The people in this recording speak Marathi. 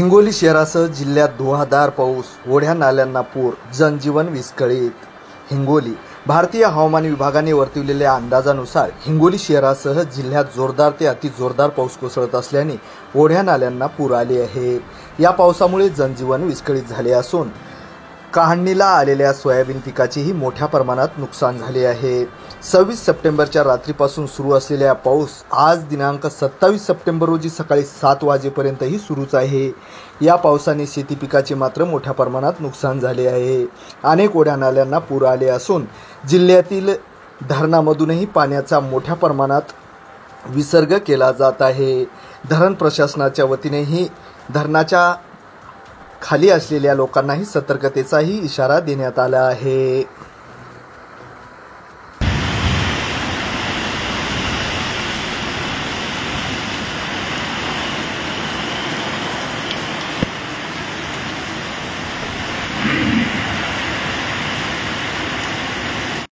हिंगोली शहरासह जिल्ह्यात धुवाधार पाऊस, ओढ्या नाल्यांना पूर, जनजीवन विस्कळीत. हिंगोली. भारतीय हवामान विभागाने वर्तवलेल्या अंदाजानुसार हिंगोली शहरासह जिल्ह्यात जोरदार ते अतिजोरदार पाऊस कोसळत असल्याने ओढ्या नाल्यांना पूर आले आहेत. या पावसामुळे जनजीवन विस्कळीत झाले असून काढणीला आलेल्या सोयाबीन पिकाचेही मोठ्या प्रमाणात नुकसान झाले आहे. 26 सप्टेंबरच्या रात्रीपासून सुरू असलेला पाऊस आज दिनांक 27 सप्टेंबर रोजी सकाळी 7 वाजेपर्यंतही सुरूच आहे. या पावसाने शेती पिकाचे मात्र मोठ्या प्रमाणात नुकसान झाले आहे. अनेक ओढ्या नाल्यांना पूर आले असून जिल्ह्यातील धरणामधूनही पाण्याचा मोठ्या प्रमाणात विसर्ग केला जात आहे. धरण प्रशासनाच्या वतीनेही धरणाच्या खाली असलेल्या लोकांनाही सतर्कतेचाही इशारा देण्यात आला आहे.